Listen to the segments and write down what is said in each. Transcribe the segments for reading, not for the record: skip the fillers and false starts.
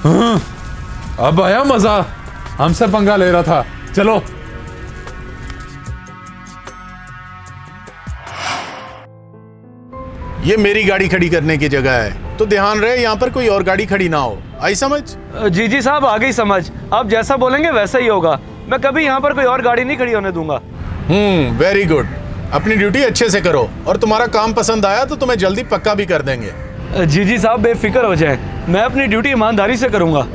अब आया मजा। हमसे पंगा ले रहा था। चलो। ये मेरी गाड़ी खड़ी करने की जगह है, तो ध्यान रहे यहाँ पर कोई और गाड़ी खड़ी ना हो। आई समझ? जी साहब, आ गई समझ। आप जैसा बोलेंगे वैसा ही होगा। मैं कभी यहाँ पर कोई और गाड़ी नहीं खड़ी होने दूंगा। Very good. अपनी ड्यूटी अच्छे से करो, और तुम्हारा काम पसंद आया तो तुम्हें जल्दी पक्का भी कर देंगे। जी साहब, बेफिक्र हो जाए। मैं अपनी ड्यूटी ईमानदारी से करूंगा।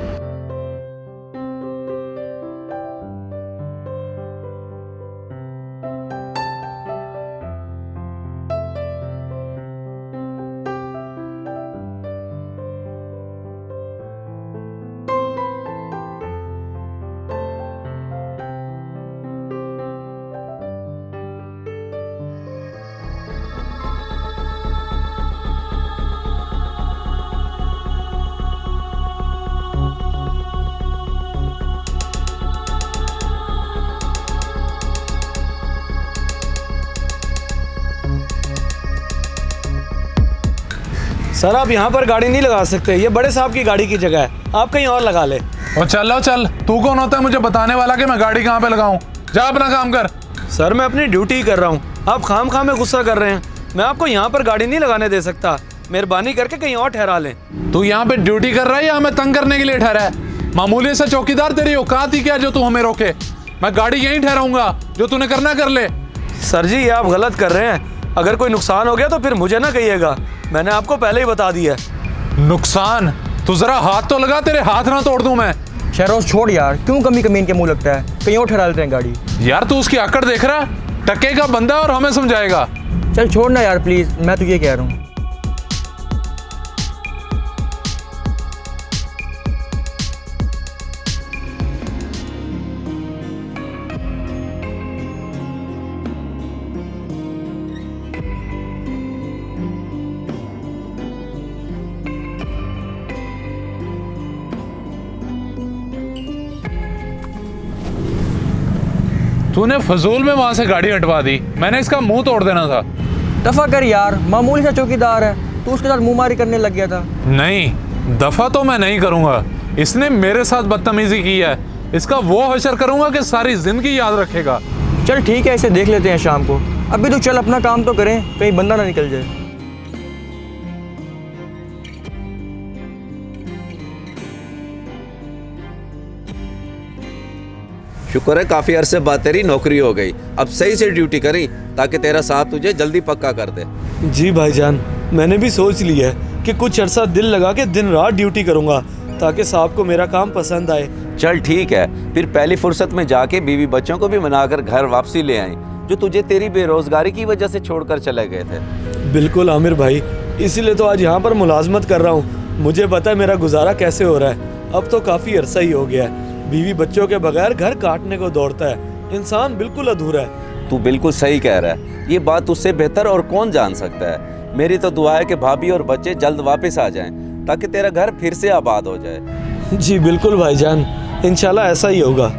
सर, आप यहाँ पर गाड़ी नहीं लगा सकते। ये बड़े साहब की गाड़ी की जगह है। आप कहीं और लगा ले। और चल, तू कौन होता है मुझे बताने वाला कि मैं गाड़ी कहाँ पे लगाऊं? जा अपना काम कर। सर, मैं अपनी ड्यूटी ही कर रहा हूँ। आप खाम में गुस्सा कर रहे हैं। मैं आपको यहाँ पर गाड़ी नहीं लगाने दे सकता। मेहरबानी करके कहीं और ठहरा लें। तू यहाँ पे ड्यूटी कर रहा है या हमें तंग करने के लिए ठहरा है? मामूली से चौकीदार तेरी औकात ही क्या है जो तू हमें रोके? मैं गाड़ी यहीं ठहराऊंगा, जो तूने करना कर ले। सर जी, ये आप गलत कर रहे हैं। अगर कोई नुकसान हो गया तो फिर मुझे ना कहिएगा। मैंने आपको पहले ही बता दिया है। नुकसान? तू जरा हाथ तो लगा, तेरे हाथ ना तोड़ दूं मैं। शहरोज छोड़ यार, क्यों कमी कमीन के मुंह लगता है? कहीं और ठहरा लेते हैं गाड़ी। यार तू उसकी आकड़ देख रहा? टक्के का बंदा और हमें समझाएगा। चल छोड़ ना यार प्लीज, मैं तुझे कह रहा हूँ। तूने फजूल में वहां से गाड़ी हटवा दी। मैंने इसका मुंह तोड़ देना था। दफा कर यार, मामूली सा चौकीदार है, तू उसके साथ मुंहमारी करने लग गया था। नहीं, दफा तो मैं नहीं करूंगा। इसने मेरे साथ बदतमीजी की है। इसका वो हशर करूंगा कि सारी जिंदगी याद रखेगा। चल ठीक है, इसे देख लेते हैं शाम को। अभी तो चल अपना काम तो करें, कहीं बंदा ना निकल जाए। शुक्र है काफी अरसे बाद तेरी नौकरी हो गई। अब सही से ड्यूटी करी ताकि तेरा साथ तुझे जल्दी पक्का कर दे। जी भाईजान, मैंने भी सोच लिया है कि कुछ अरसा दिल लगा के दिन रात ड्यूटी करूंगा ताकि साहब को मेरा काम पसंद आए। चल ठीक है, फिर पहली फुर्सत में जाके बीवी बच्चों को भी मनाकर घर वापसी ले आए, जो तुझे तेरी बेरोजगारी की वजह से छोड़कर चले गए थे। बिल्कुल आमिर भाई, इसीलिए तो आज यहाँ पर मुलाजमत कर रहा हूँ। मुझे पता है मेरा गुजारा कैसे हो रहा है। अब तो काफी अरसा ही हो गया है। बीवी बच्चों के बगैर घर काटने को दौड़ता है। इंसान बिल्कुल अधूरा है। तू बिल्कुल सही कह रहा है। ये बात उससे बेहतर और कौन जान सकता है। मेरी तो दुआ है कि भाभी और बच्चे जल्द वापस आ जाएं ताकि तेरा घर फिर से आबाद हो जाए। जी बिल्कुल भाईजान, इंशाल्लाह ऐसा ही होगा।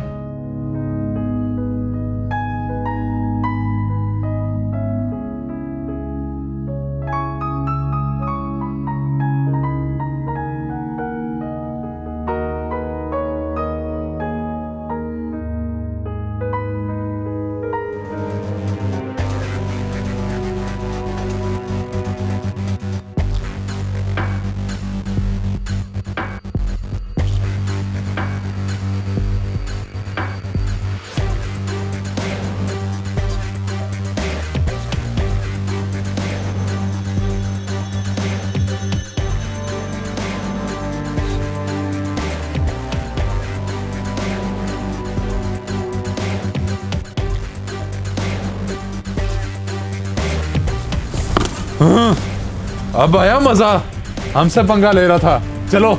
अब आया मजा। हमसे पंगा ले रहा था। चलो।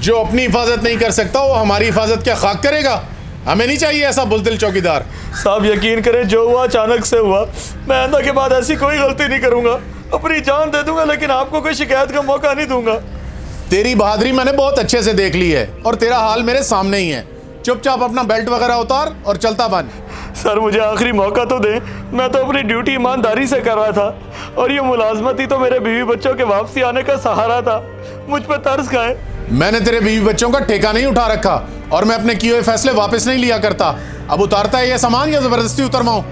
जो अपनी हिफाजत नहीं कर सकता वो हमारी हिफाजत क्या खाक करेगा? हमें नहीं चाहिए ऐसा बुज़दिल चौकीदार। साहब यकीन करें, जो हुआ अचानक से हुआ। मैं आइंदा के बाद ऐसी कोई गलती नहीं करूंगा। अपनी जान दे दूंगा लेकिन आपको कोई शिकायत का मौका नहीं दूंगा। तेरी बहादुरी मैंने बहुत अच्छे से देख ली है और तेरा हाल मेरे सामने ही है। चुपचाप अपना बेल्ट वगैरह उतार और चलता बन। सर मुझे आखिरी मौका तो दें। मैं तो अपनी ड्यूटी ईमानदारी से कर रहा था और ये मुलाजमत ही तो मेरे बीवी बच्चों के वापसी आने का सहारा था। मुझ पर तरस खाएं। मैंने तेरे बीवी बच्चों का ठेका नहीं उठा रखा और मैं अपने किए हुए फैसले वापस नहीं लिया करता। अब उतारता है ये सामान या जबरदस्ती उतरवाऊं?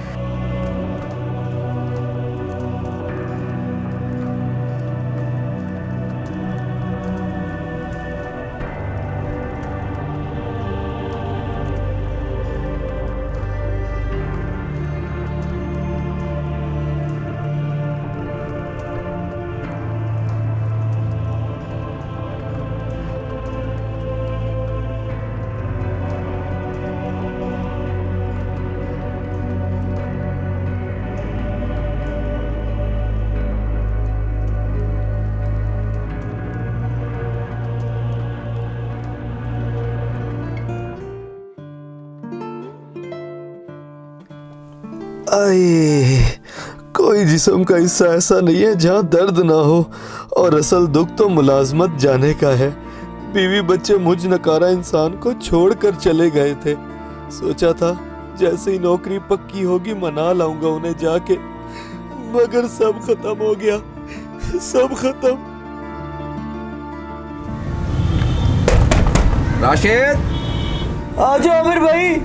आए, कोई जिस्म का हिस्सा ऐसा नहीं है जहाँ दर्द ना हो, और असल दुख तो मुलाजमत जाने का है। बीवी बच्चे मुझ नकारा इंसान को छोड़कर चले गए थे। सोचा था जैसे ही नौकरी पक्की होगी मना लाऊंगा उन्हें जाके, मगर सब खत्म हो गया, सब खत्म। राशिद, आ जाओ आमिर भाई।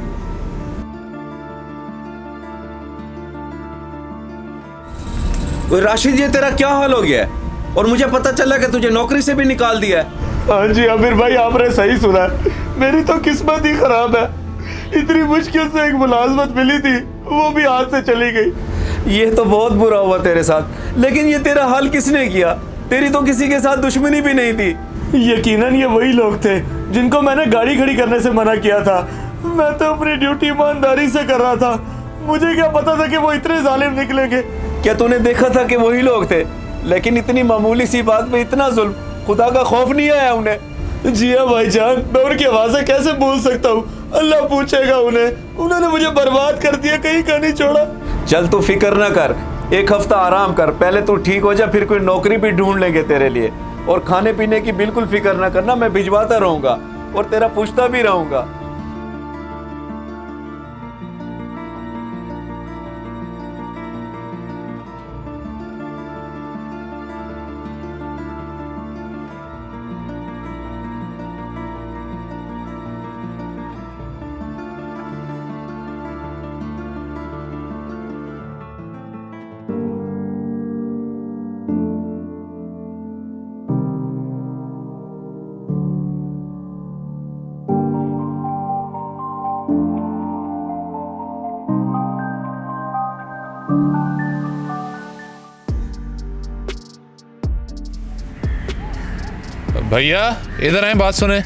राशिद, ये तेरा क्या हाल हो गया है? और मुझे पता चला कि तुझे नौकरी से भी निकाल दिया है। हाँ जी आमिर भाई, आपने सही सुना। मेरी तो किस्मत ही खराब है। इतनी मुश्किल से एक मुलाजमत मिली थी, वो भी हाथ से चली गई। ये तो बहुत बुरा हुआ तेरे साथ, लेकिन ये तेरा हाल किसने किया? तेरी तो किसी के साथ दुश्मनी भी नहीं थी। यकीनन ये वही लोग थे जिनको मैंने गाड़ी खड़ी करने से मना किया था। मैं तो अपनी ड्यूटी ईमानदारी से कर रहा था। मुझे क्या पता था कि वो इतने जालिम निकलेंगे। क्या तूने देखा था कि वही लोग थे? लेकिन इतनी मामूली सी बात पे इतना जुल्म, खुदा का खौफ नहीं आया उन्हें? जी हाँ भाईजान, मैं उनकी आवाज़ें कैसे भूल सकता हूँ? अल्लाह पूछेगा उन्हें। उन्होंने मुझे बर्बाद कर दिया, कहीं का नहीं छोड़ा। चल तू फिक्र ना कर, एक हफ्ता आराम कर, पहले तू ठीक हो जा, फिर कोई नौकरी भी ढूंढ लेंगे तेरे लिए। और खाने पीने की बिल्कुल फिक्र ना करना, मैं भिजवाता रहूंगा और तेरा पूछता भी रहूंगा। भैया इधर आए, बात सुने।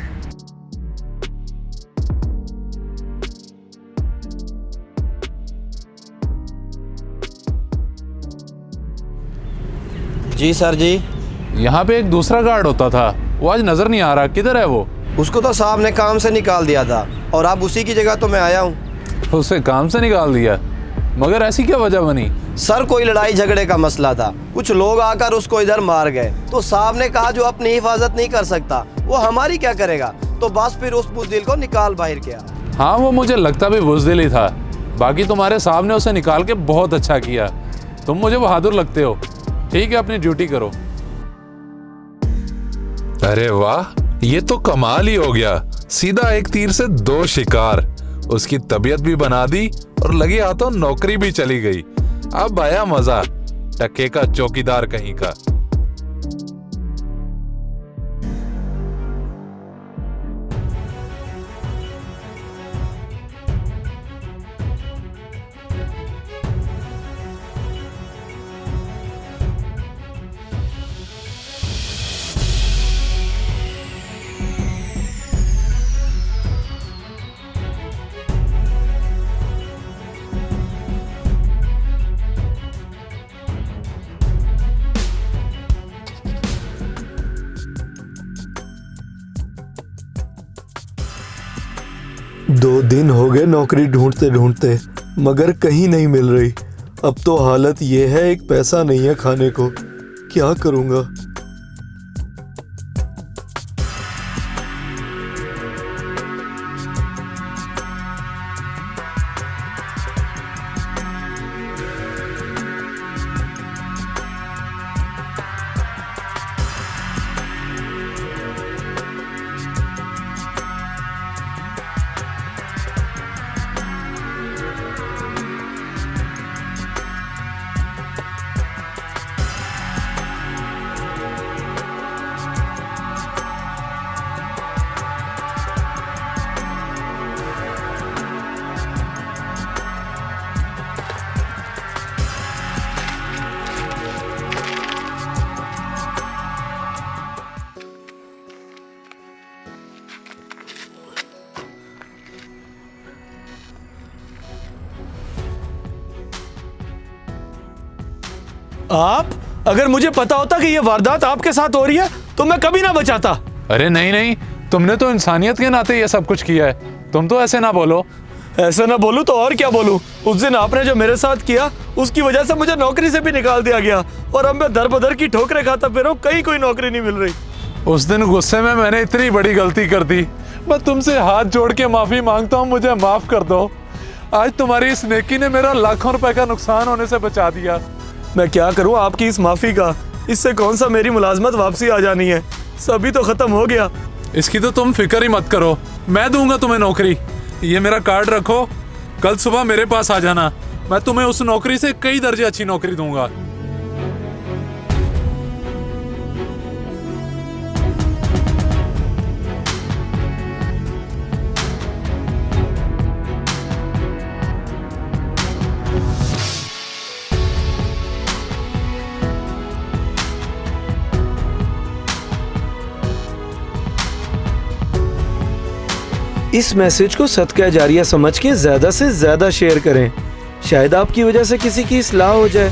जी सर जी। यहाँ पे एक दूसरा गार्ड होता था, वो आज नजर नहीं आ रहा, किधर है वो? उसको तो साहब ने काम से निकाल दिया था और अब उसी की जगह तो मैं आया हूँ। उसे काम से निकाल दिया? मगर ऐसी क्या वजह बनी? सर कोई लड़ाई झगड़े का मसला था, कुछ लोग आकर उसको इधर मार गए, तो साहब ने कहा जो अपनी हिफाजत नहीं कर सकता वो हमारी क्या करेगा, तो बस फिर उस बुज़दिल को निकाल बाहर किया। हाँ, वो मुझे लगता भी बुज़दिल ही था। बाकी तुम्हारे साहब ने उसे निकाल के बहुत अच्छा किया। तुम मुझे बहादुर लगते हो। ठीक है, अपनी ड्यूटी करो। अरे वाह, ये तो कमाल ही हो गया। सीधा एक तीर से दो शिकार। उसकी तबीयत भी बना दी और लगे हाथों नौकरी भी चली गई। अब आया मजा, टक्के का चौकीदार कहीं का। 2 दिन हो गए नौकरी ढूंढते ढूंढते, मगर कहीं नहीं मिल रही। अब तो हालत ये है, एक पैसा नहीं है खाने को, क्या करूंगा। आप, अगर मुझे पता होता कि ये वारदात आपके साथ हो रही है तो मैं कभी ना बचाता। अरे नहीं नहीं, तुमने तो इंसानियत के नाते ये सब कुछ किया है, तुम तो ऐसे ना बोलो। ऐसे ना बोलूं तो और क्या बोलूं। उस दिन आपने जो मेरे साथ किया उसकी वजह से मुझे नौकरी से भी निकाल दिया गया और अब मैं दर बदर की ठोकरें खाता फिर हूं, कहीं कोई नौकरी नहीं मिल रही। उस दिन गुस्से में मैंने इतनी बड़ी गलती कर दी। मैं तुमसे हाथ जोड़ के माफी मांगता हूँ, मुझे माफ कर दो। आज तुम्हारी इस नेकी ने मेरा लाखों रुपए का नुकसान होने से बचा दिया। मैं क्या करूं आपकी इस माफी का, इससे कौन सा मेरी मुलाजमत वापसी आ जानी है, सभी तो खत्म हो गया। इसकी तो तुम फिक्र ही मत करो, मैं दूंगा तुम्हें नौकरी। ये मेरा कार्ड रखो, कल सुबह मेरे पास आ जाना, मैं तुम्हें उस नौकरी से कई दर्जे अच्छी नौकरी दूंगा। इस मैसेज को सदका जारिया समझ के ज्यादा से ज्यादा शेयर करें, शायद आपकी वजह से किसी की इस्लाह हो जाए।